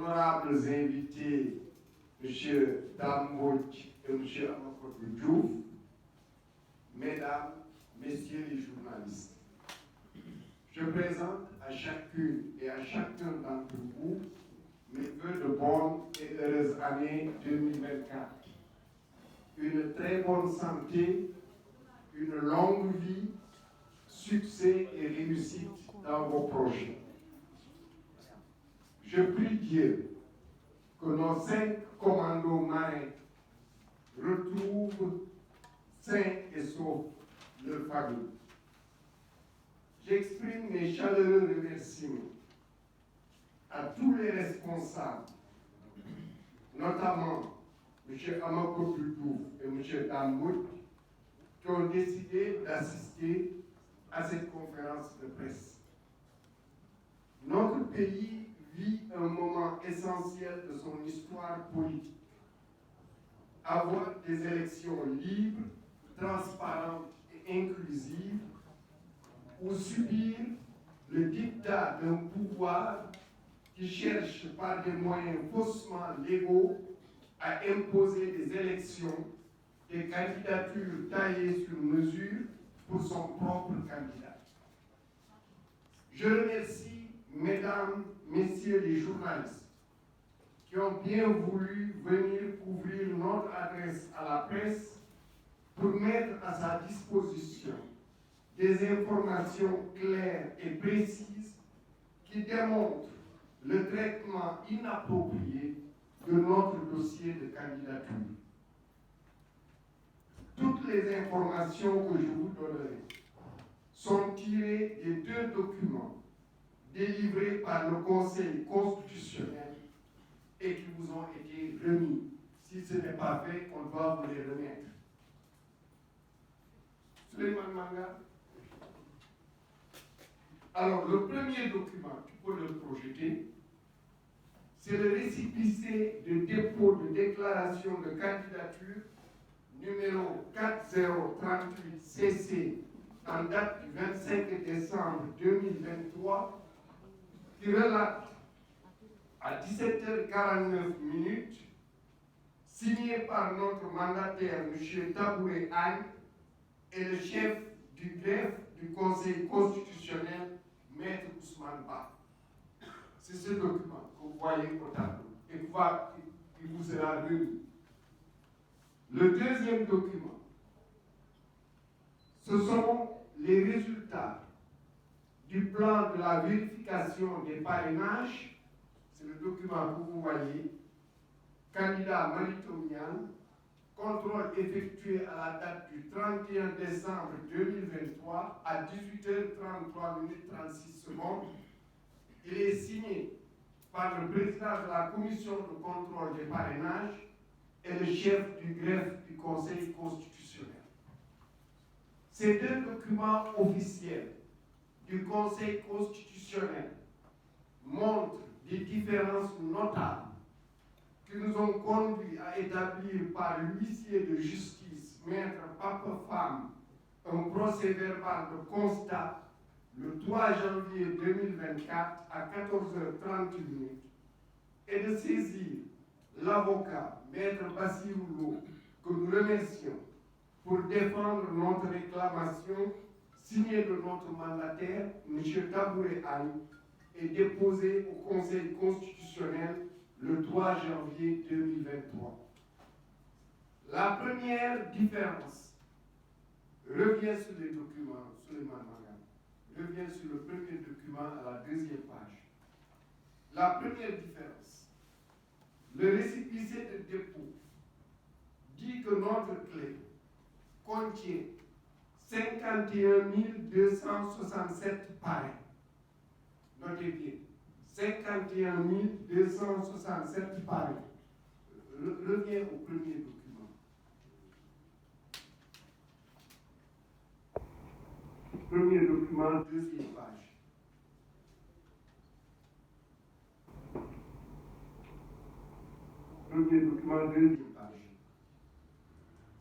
honorables invités, M. Dambouch et M. Amakoto Diouf, Mesdames, Messieurs les journalistes, je présente à chacune et à chacun d'entre vous mes vœux de bonne et heureuse année 2024. Une très bonne santé, une longue vie, succès et réussite dans vos projets. Je prie Dieu que nos 5 commandos marins retrouvent sains et saufs leur famille. J'exprime mes chaleureux remerciements à tous les responsables, notamment M. Amakoto Diouf et M. Dambouch, qui ont décidé d'assister à cette conférence de presse. Notre pays vit un moment essentiel de son histoire politique. Avoir des élections libres, transparentes et inclusives, ou subir le dictat d'un pouvoir qui cherche par des moyens faussement légaux à imposer des élections, des candidatures taillées sur mesure pour son propre candidat. Je remercie, Mesdames, Messieurs les journalistes, qui ont bien voulu venir couvrir notre adresse à la presse pour mettre à sa disposition des informations claires et précises qui démontrent le traitement inapproprié de notre dossier de candidature. Toutes les informations que je vous donnerai sont tirées des 2 documents délivrés par le Conseil constitutionnel et qui vous ont été remis. Si ce n'est pas fait, on doit vous les remettre. Souleymane Manga. Alors, le premier document, tu peux le projeter, c'est le récépissé de dépôt de déclaration de candidature numéro 4038 CC en date du 25 décembre 2023 qui relate à 17h49 signé par notre mandataire M. Tabouré Agne et le chef du greffe du Conseil constitutionnel, Maître Ousmane Ba. C'est ce document que vous voyez au tableau et qui vous sera remis. Le deuxième document, ce sont les résultats du plan de la vérification des parrainages. C'est le document que vous voyez. Candidat Manitomian, contrôle effectué à la date du 31 décembre 2023 à 18h33 36 secondes. Il est signé par le président de la commission de contrôle des parrainages et le chef du greffe du Conseil constitutionnel. Ces 2 documents officiels du Conseil constitutionnel montrent des différences notables qui nous ont conduits à établir par l'huissier de justice, Maître Papefam, un procès verbal de constat le 3 janvier 2024 à 14h30 et de saisir l'avocat, Maître Bassirou, que nous remercions pour défendre notre réclamation signée de notre mandataire, M. Tabouré Agne, et déposée au Conseil constitutionnel le 3 janvier 2023. La première différence revient sur les documents, Souleymane Manga, revient sur le premier document à la 2e page. La première différence, le récépissé de dépôt dit que notre clé contient 51 267 parrains. Notez bien, 51 267 parrains. Reviens au premier document. Premier document, 2e page. Premier document, 2e page.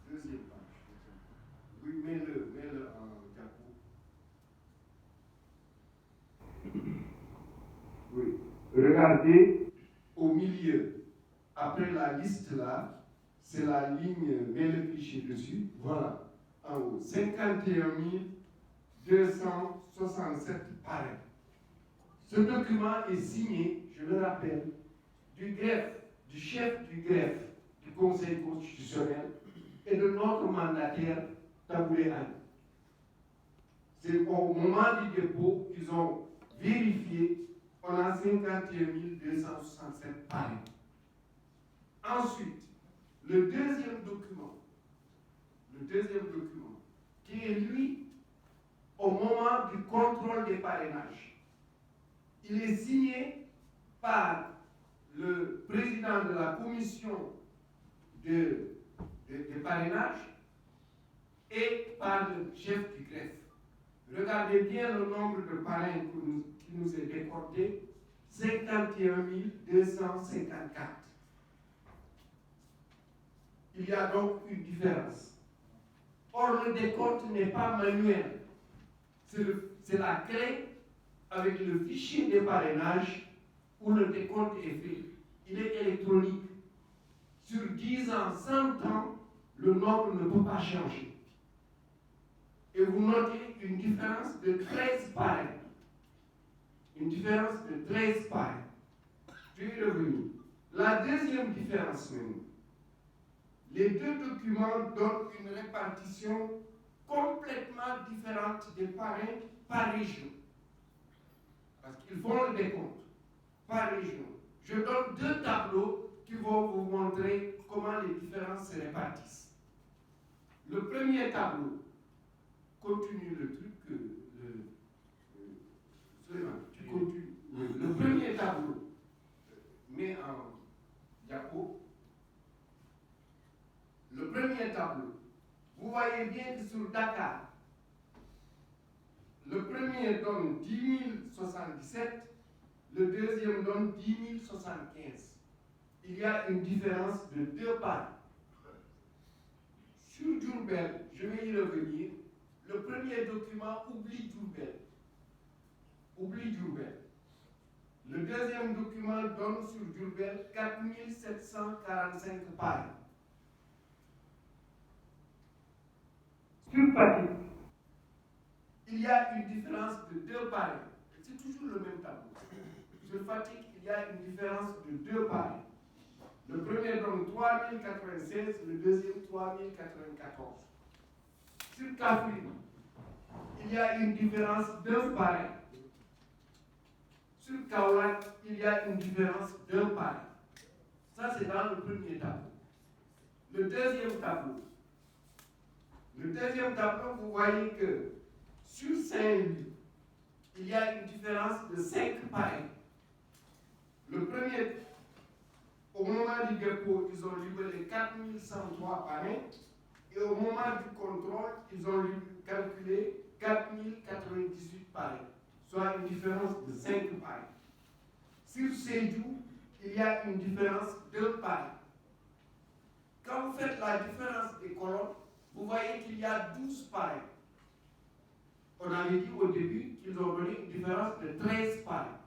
2e page. Oui, mets-le en diapo. Oui. Regardez au milieu, après la liste là, c'est la ligne, mets le cliché dessus, voilà, en haut, 51 267 parrains. Ce document est signé, je le rappelle, du greffe, du chef du greffe du Conseil constitutionnel et de notre mandataire, Taboulé Anne. C'est au moment du dépôt qu'ils ont vérifié, on a 51 267 parrains. Ensuite, le deuxième document, qui est lui, au moment du contrôle des parrainages, il est signé par le président de la commission de parrainage et par le chef du greffe. Regardez bien le nombre de parrains qui nous est décompté, 51 254. Il y a donc une différence. Or, le décompte n'est pas manuel. C'est la clé avec le fichier des parrainages où le décompte est fait. Il est électronique. Sur 10 ans, 100 ans, le nombre ne peut pas changer. Et vous notez une différence de 13 parrains. Une différence de 13 parrains. Je vais y revenir. La deuxième différence même. Les deux documents donnent une répartition complètement différente des parrains par région. Parce qu'ils font le décompte par région. Je donne deux tableaux qui vont vous montrer comment les différences se répartissent. Le premier tableau continue le truc Suleiman, tu continues. Le premier tableau met en diapo. Le premier tableau, vous voyez bien que sur Dakar, le premier donne 10 077, le deuxième donne 10 075. Il y a une différence de 2 parts. Sur Diourbel, je vais y revenir, le premier document oublie Diourbel. Le deuxième document donne sur Diourbel 4 745 parts. Sur Fatick, il y a une différence de 2 parts. C'est toujours le même tableau. Sur Fatick, il y a une différence de 2 parts. Le premier donne 3096, le deuxième 3094. Sur Kaffrine, il y a une différence d'un parrain. Sur Kaolack, il y a une différence d'un parrain. Ça, c'est dans le premier tableau. Le deuxième tableau, vous voyez que sur Saint-Louis, il y a une différence de 5 parrains. Le premier, au moment du dépôt, ils ont libéré 4103 parrains. Et au moment du contrôle, ils ont calculé 4098 parrains, soit une différence de 5 parrains. Sur Sédhiou, il y a une différence de parrains. Quand vous faites la différence des colonnes, vous voyez qu'il y a 12 parrains. On avait dit au début qu'ils ont donné une différence de 13 parrains.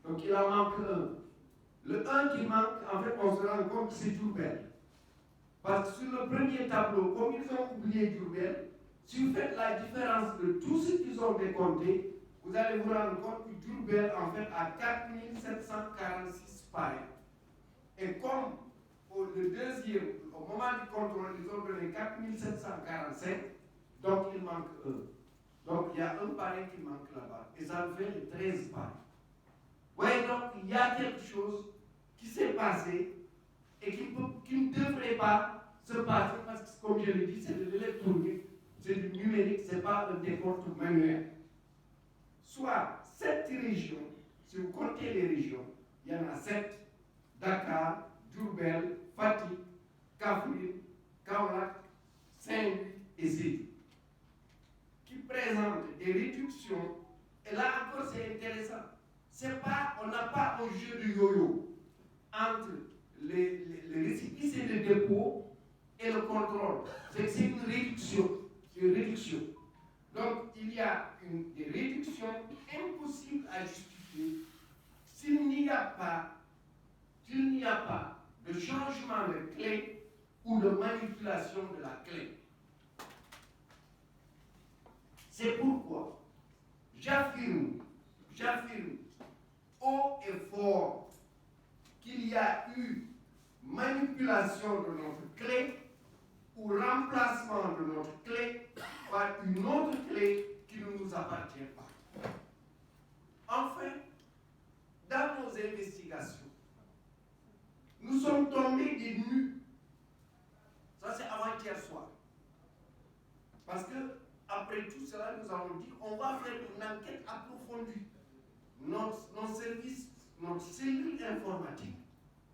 Donc il en manque un. Le 1 qui manque, en fait, on se rend compte que c'est Diourbel. Parce que sur le premier tableau, comme ils ont oublié Diourbel, si vous faites la différence de tout ce qu'ils ont décompté, vous allez vous rendre compte que Diourbel, en fait, a 4 746 parrains. Et comme le deuxième, au moment du contrôle, ils ont donné 4 745, donc il manque un. Donc il y a un parrain qui manque là-bas. Et ça fait les 13 parrains. Oui, donc il y a quelque chose qui s'est passé et qui ne devrait pas se passer parce que, comme je l'ai dit, c'est de l'électronique, c'est du numérique, ce n'est pas un décompte manuel. Soit 7 régions, si vous comptez les régions, il y en a 7, Dakar, Diourbel, Fatick, Kaffrine, Kaolack, Saint-Louis et Sédhiou, qui présentent des réductions. Et là encore, c'est intéressant. On n'a pas un jeu de yo-yo entre les récépissés de dépôt et le contrôle. C'est une réduction. Donc, il y a des réductions impossibles à justifier s'il n'y a pas, s'il a pas de changement de clé ou de manipulation de la clé. C'est pourquoi j'affirme haut et fort qu'il y a eu manipulation de notre clé ou remplacement de notre clé par une autre clé qui ne nous appartient pas. Enfin, dans nos investigations, nous sommes tombés des nues. Ça, c'est avant-hier soir. Parce que, après tout cela, nous avons dit qu'on va faire une enquête approfondie. Nos services, notre cellule informatique,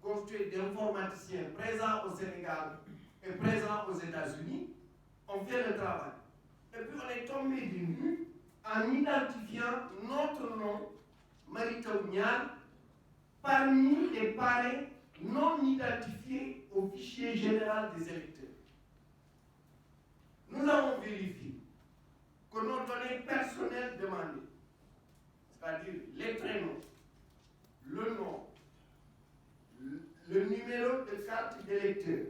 constituée d'informaticiens présents au Sénégal et présents aux États-Unis, on fait le travail. Et puis on est tombé des nues en identifiant notre nom, Mary Teuw Niane, parmi les parrains non identifiés au fichier général des électeurs. Nous avons vérifié que nos données personnelles demandées, c'est-à-dire les prénoms, le nom, le numéro de carte d'électeur,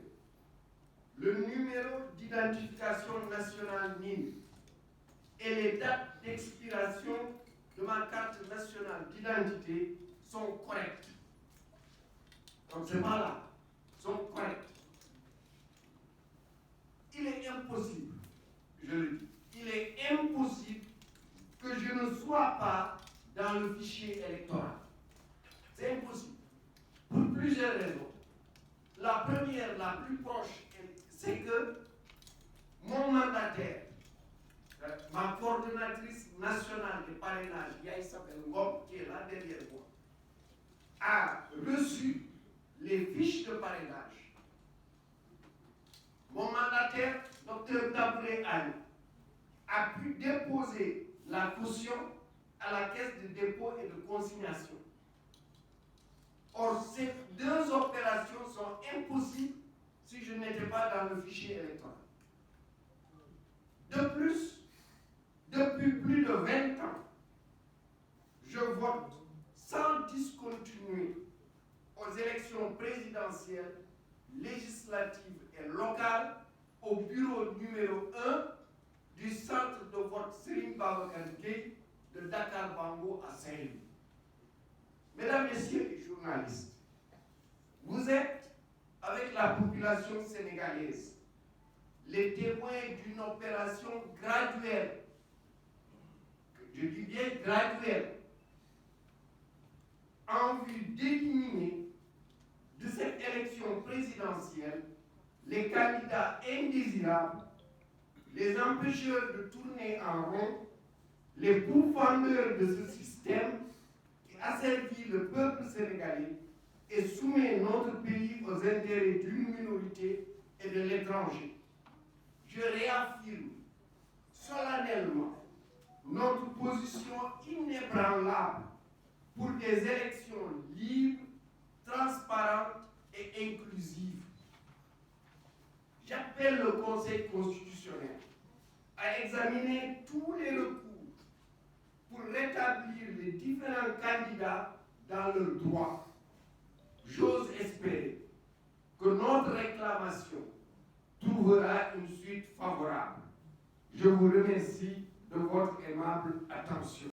le numéro d'identification nationale NIN et les dates d'expiration de ma carte nationale d'identité sont correctes. Donc c'est pas là, sont correctes. Il est impossible, je le dis, il est impossible que je ne sois pas dans le fichier électoral. C'est impossible. Pour plusieurs raisons. La première, la plus proche, c'est que mon mandataire, ma coordonnatrice nationale de parrainage, Yaïsabel Ngom, qui est là derrière moi, a reçu les fiches de parrainage. Mon mandataire, Dr Dabré Anne, a pu déposer la caution à la caisse de dépôt et de consignation. Or, ces deux opérations sont impossibles si je n'étais pas dans le fichier électoral. De plus, depuis plus de 20 ans, je vote sans discontinuer aux élections présidentielles, législatives et locales au bureau numéro 1 du centre de vote Serigne Babacar Gueye de Dakar Bango à Saint-Louis. Mesdames, Messieurs les journalistes, vous êtes, avec la population sénégalaise, les témoins d'une opération graduelle, je dis bien graduelle, en vue d'éliminer de cette élection présidentielle les candidats indésirables, les empêcheurs de tourner en rond, les pourfendeurs de ce système qui asservit le peuple sénégalais et soumet notre pays aux intérêts d'une minorité et de l'étranger. Je réaffirme solennellement notre position inébranlable pour des élections libres, transparentes et inclusives. J'appelle le Conseil constitutionnel à examiner tous les recours pour rétablir les différents candidats dans leurs droits. J'ose espérer que notre réclamation trouvera une suite favorable. Je vous remercie de votre aimable attention.